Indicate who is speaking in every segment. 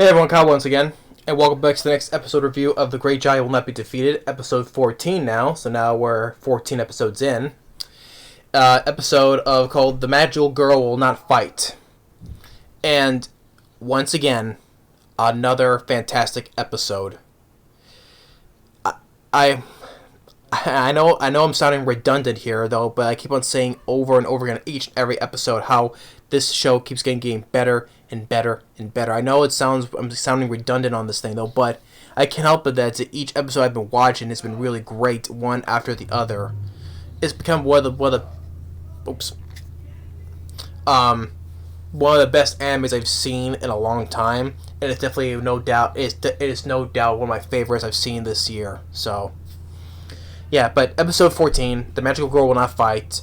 Speaker 1: Hey everyone, Kyle once again, and welcome back to the next episode review of The Great Jahy Will Not Be Defeated, episode 14 now, so now we're 14 episodes in. Episode called The Magical Girl Will Not Fight. And, once again, another fantastic episode. I know I'm sounding redundant here, though, but I keep on saying over and over again each and every episode how this show keeps getting better and better and better. I know I'm sounding redundant on this thing, though, but I can't help it that each episode I've been watching has been really great, one after the other. It's become one of the best animes I've seen in a long time, and it's definitely it is no doubt one of my favorites I've seen this year. So. Yeah, but episode 14, The Magical Girl Will Not Fight.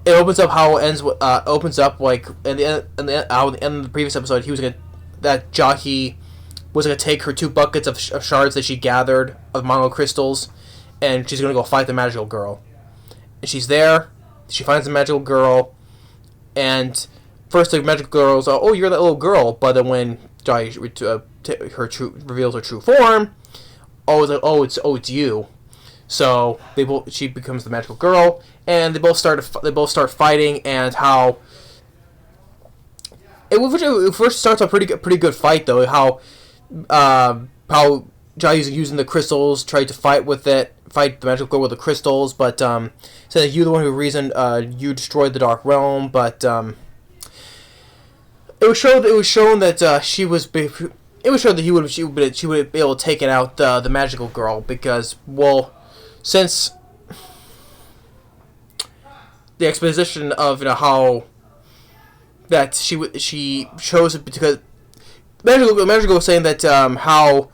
Speaker 1: It opens up how it ends. Opens up like at the end of the previous episode, Jahy was gonna take her 2 buckets of shards that she gathered of Mongo crystals, and she's gonna go fight the Magical Girl. And she's there. She finds the Magical Girl, and first the Magical Girl's oh, you're that little girl, but then when Jahy reveals her true form, it's you. So she becomes the Magical Girl, and they both start fighting. And how it first starts a pretty good fight, though. How Jahy's using the crystals, tried to fight the Magical Girl with the crystals, but said that you're the one who reason you destroyed the Dark Realm. But it was shown that she would be able to take it out the Magical Girl because since the exposition of how that she chose it because Magical Girl was saying that how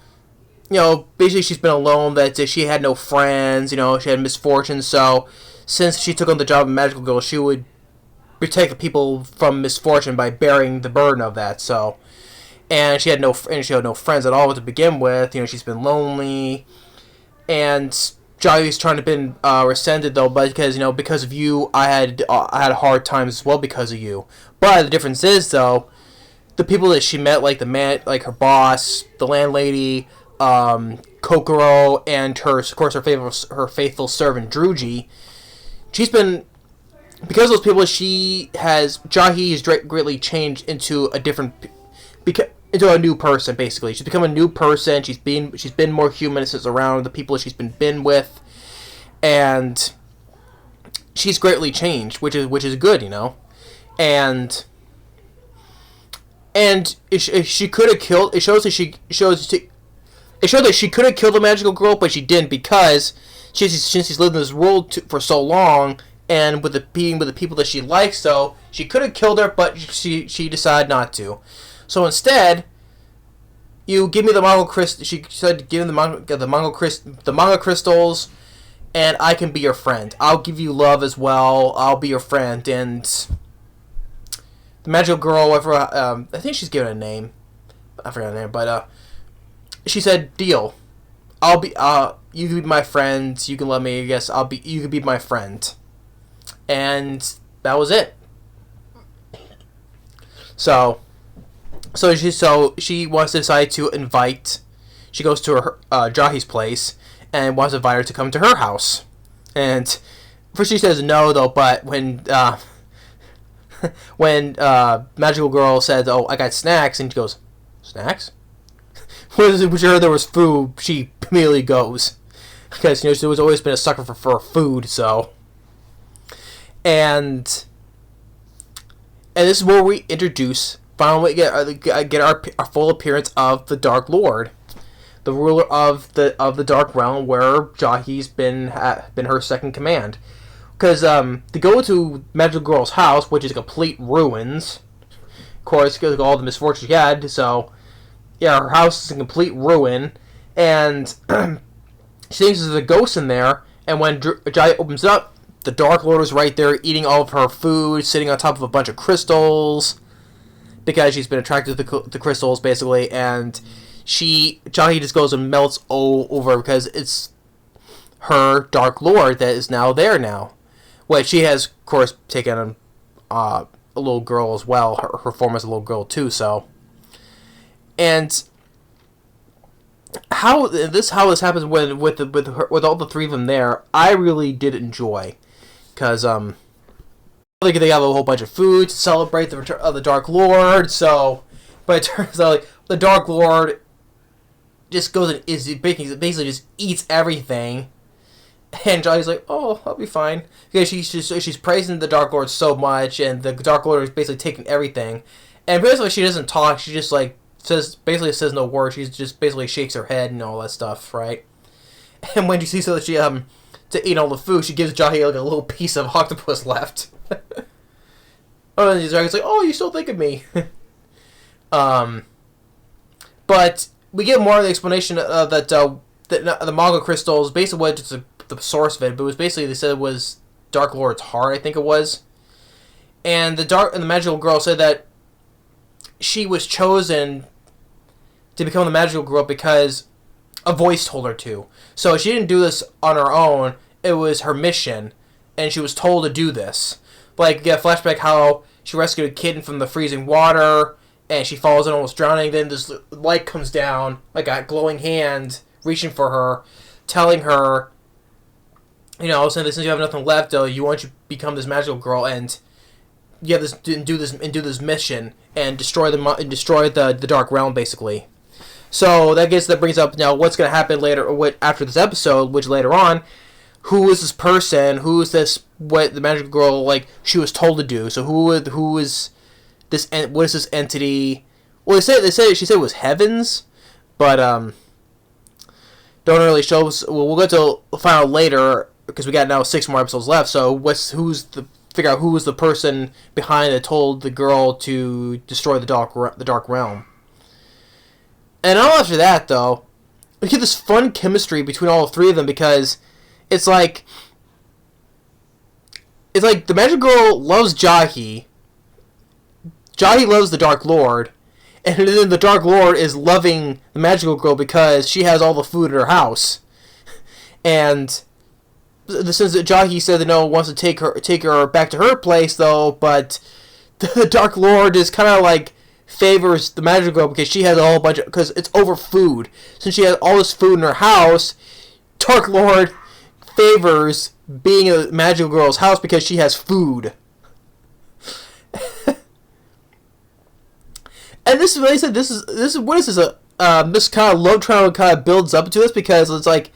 Speaker 1: basically she's been alone, that she had no friends, she had misfortune, so since she took on the job of Magical Girl, she would protect the people from misfortune by bearing the burden of that. So, and she had no friends at all to begin with. She's been lonely, and Jahy's trying to be rescinded, though, but because of you, I had hard times as well because of you. But the difference is, though, the people that she met, like her boss, the landlady, Kokoro, and her faithful servant Druji, because of those people, Jahy has greatly changed into into a new person. Basically, she's become a new person. She's been more human since around the people she's been with, and she's greatly changed, which is good, and she could have killed. It showed that she could have killed the Magical Girl, but she didn't because she's lived in this world for so long, and with the people that she likes, so she could have killed her, but she decided not to. So instead, you give me the Mongo crystals. She said, "Give me the Mongo crystals, and I can be your friend. I'll give you love as well. I'll be your friend." And the Magical Girl, I think she's given a name. I forgot her name, but she said, "Deal. You can be my friend. You can love me. I guess you can be my friend." And that was it. So she wants to decide to invite. She goes to her Jahy's place and wants to invite her to come to her house. And first she says no, though. But when Magical Girl says, "Oh, I got snacks," and she goes, "Snacks?" When she heard there was food, she immediately goes because she's always been a sucker for food. So and this is where we finally get our full appearance of the Dark Lord, the ruler of the Dark Realm, where Jahy's been her second command. Because to go to Magical Girl's house, which is complete ruins, of course, because of all the misfortune she had. So yeah, her house is in complete ruin, and she thinks there's a ghost in there. And when Jahy opens up, the Dark Lord is right there, eating all of her food, sitting on top of a bunch of crystals, because she's been attracted to the crystals, basically, and Jahy just goes and melts all over because it's her Dark Lord that is now there now. Well, she has, of course, taken a little girl as well, her form as a little girl too, so. And how this happens with all the three of them there, I really did enjoy, because they have a whole bunch of food to celebrate the return of the Dark Lord. So, but it turns out like the Dark Lord just goes and basically just eats everything. And Jahy's like, "Oh, I'll be fine," because she's praising the Dark Lord so much, and the Dark Lord is basically taking everything. And basically, she doesn't talk. She just like says no words. She just basically shakes her head and all that stuff, right? And when she sees that she to eat all the food, she gives Jahy like a little piece of octopus left. Oh, and the dragon's like, "Oh, you still think of me?" But we get more of the explanation of that the Mago crystals basically what just the source of it, but it was basically they said it was Dark Lord's heart, I think it was, and the magical girl said that she was chosen to become the magical girl because a voice told her to. So she didn't do this on her own; it was her mission, and she was told to do this. Like, get a flashback how she rescued a kitten from the freezing water, and she falls in almost drowning. Then this light comes down, like a glowing hand reaching for her, telling her, saying since you have nothing left, you want to become this magical girl, and you have do this mission and destroy the Dark Realm, basically. So that brings up now what's going to happen later, after this episode, which later on, who is this person? Who is this? What the magical girl like she was told to do? So who is this? What is this entity? Well, she said it was heavens, but don't really show us. Well, we'll get to find out later because we got now 6 more episodes left. So figure out who was the person behind that told the girl to destroy the Dark Realm. And all after that, though, we get this fun chemistry between all 3 of them because it's like the magic girl loves Jahy. Jahy loves the Dark Lord, and then the Dark Lord is loving the magical girl because she has all the food in her house. And since Jahy said that no one wants to take her back to her place, though, but the Dark Lord is kind of like favors the magical girl because she has a whole bunch of, because it's over food. Since she has all this food in her house, Dark Lord favors being a magical girl's house because she has food. And this is what I said. This is what is this this kind of love triangle kind of builds up to this because it's like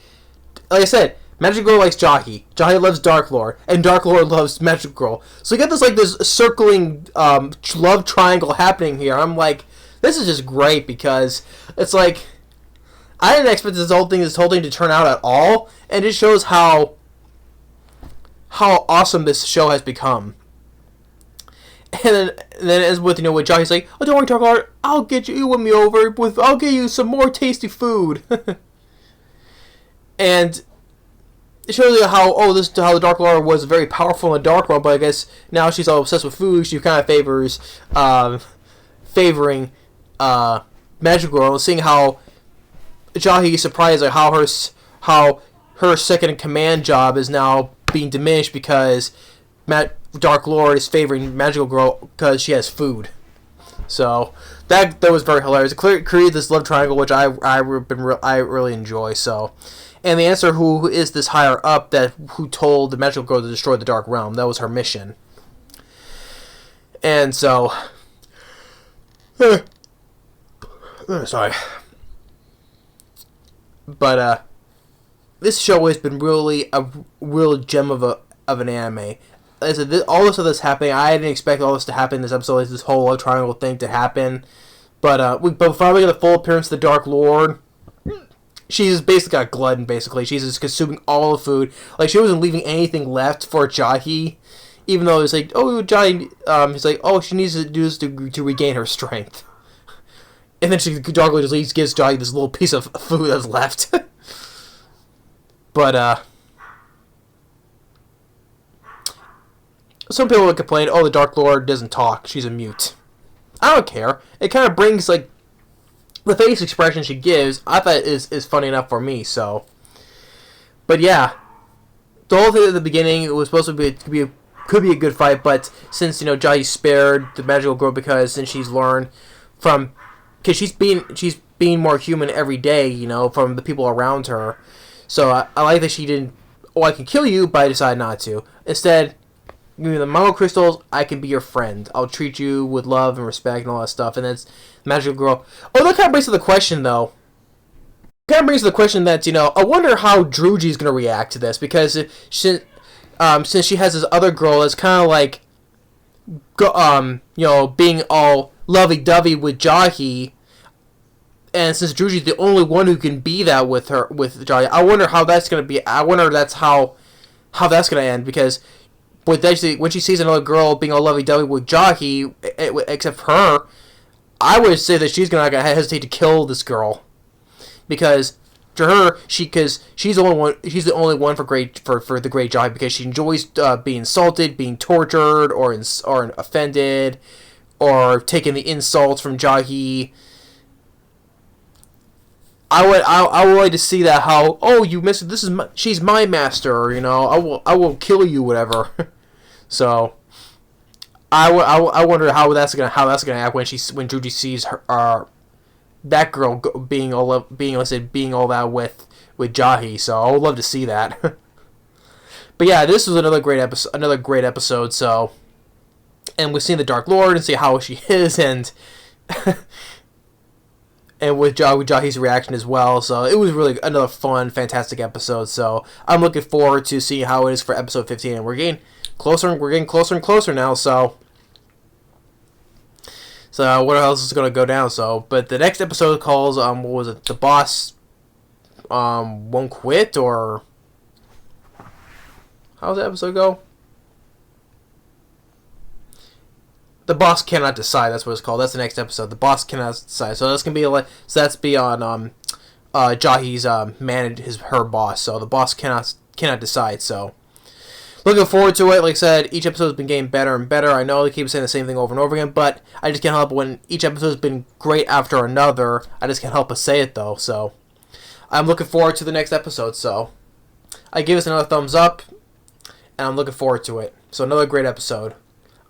Speaker 1: I said, magic girl likes Jahy. Jahy loves Dark Lord, and Dark Lord loves magic girl. So you get this circling love triangle happening here. I'm like, this is just great because it's like I didn't expect this whole thing to turn out at all, and it shows how awesome this show has become. And then as with with Jahy's like, "Oh, don't worry, Dark Lord, I'll get you with me over I'll get you some more tasty food." And it shows you how the Dark Lord was very powerful in the Dark World, but I guess now she's all obsessed with food. She kind of favoring Magic Girl, and seeing how Jahy is surprised at how her second in command job is now being diminished because Dark Lord is favoring Magical Girl because she has food. So that was very hilarious. It created this love triangle, which I really enjoy. So, and the answer, who is this higher up who told the Magical Girl to destroy the Dark Realm? That was her mission. And so, sorry, but this show has been really a real gem of an anime. Like I said, all this stuff that's happening, I didn't expect all this to happen in this episode, like this whole love triangle thing to happen. But before we get the full appearance of the Dark Lord, she's basically got glutton, basically. She's just consuming all the food. Like, she wasn't leaving anything left for Jahy, even though it's like, oh, Jahy, he's like, oh, she needs to do this to regain her strength. And then Dark Lord just gives Jahy this little piece of food that's left. But, some people would complain, oh, the Dark Lord doesn't talk, she's a mute. I don't care. It kind of brings, like, the face expression she gives, I thought is funny enough for me, so. But yeah, the whole thing at the beginning, it was supposed to could be a good fight, but since, Jahy spared the magical girl because since she's learned from because she's being more human every day, from the people around her. So I like that she didn't. Oh, I can kill you, but I decided not to. Instead, give me the Mango crystals. I can be your friend. I'll treat you with love and respect and all that stuff. And then it's magical girl. Oh, that kind of brings to the question though. Kind of brings to the question that I wonder how Druji's gonna react to this, because since she has this other girl that's kind of like being all lovey-dovey with Jahy, and since Druji's the only one who can be that with Jahy, I wonder how that's gonna be. I wonder that's how that's gonna end, because when she sees another girl being all lovey-dovey with Jahy, except for her, I would say that she's not gonna hesitate to kill this girl, because to her, she's the only one. She's the only one for the great Jahy, because she enjoys being insulted, being tortured, or offended, or taking the insults from Jahy. I would like to see that, how, oh, you missed it. She's my master, I will kill you, whatever. So I wonder how that's gonna act when Druji sees her, that girl being all that with Jahy. So I would love to see that. But yeah, this was another great episode. So, and we've seen the Dark Lord and see how she is, and and with Jahy's reaction as well. So it was really another fun, fantastic episode. So I'm looking forward to seeing how it is for episode 15. And we're getting closer and closer now. So what else is going to go down? So, but the next episode calls, what was it? The boss won't quit, or how does the episode go? The boss cannot decide. That's what it's called. That's the next episode. The boss cannot decide. So that's gonna be on Jahy's her boss. So the boss cannot decide. So looking forward to it. Like I said, each episode has been getting better and better. I know they keep saying the same thing over and over again, but I just can't help it when each episode has been great after another. I just can't help but say it though. So I'm looking forward to the next episode. So I give us another thumbs up, and I'm looking forward to it. So another great episode.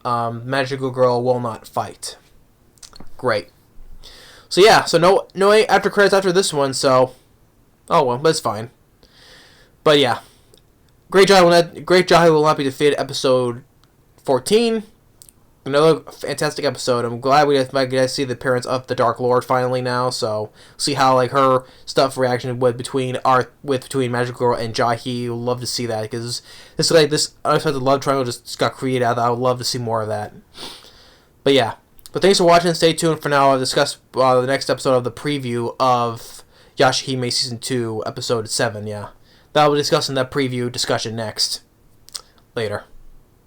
Speaker 1: Magical girl will not fight. Great. So yeah, so no after credits after this one, so oh well, that's fine. But yeah, Great Jahy will not be defeated. Episode 14, another fantastic episode. I'm glad we get to see the appearance of the Dark Lord finally now. So see how like her stuff reaction between Magical Girl and Jahy. We'll love to see that, because this unexpected love triangle just got created. I would love to see more of that. But yeah, but thanks for watching. Stay tuned for now. I'll discuss the next episode of the preview of Yashahime Season 2, Episode 7. Yeah, that will be discussing that preview discussion next. Later.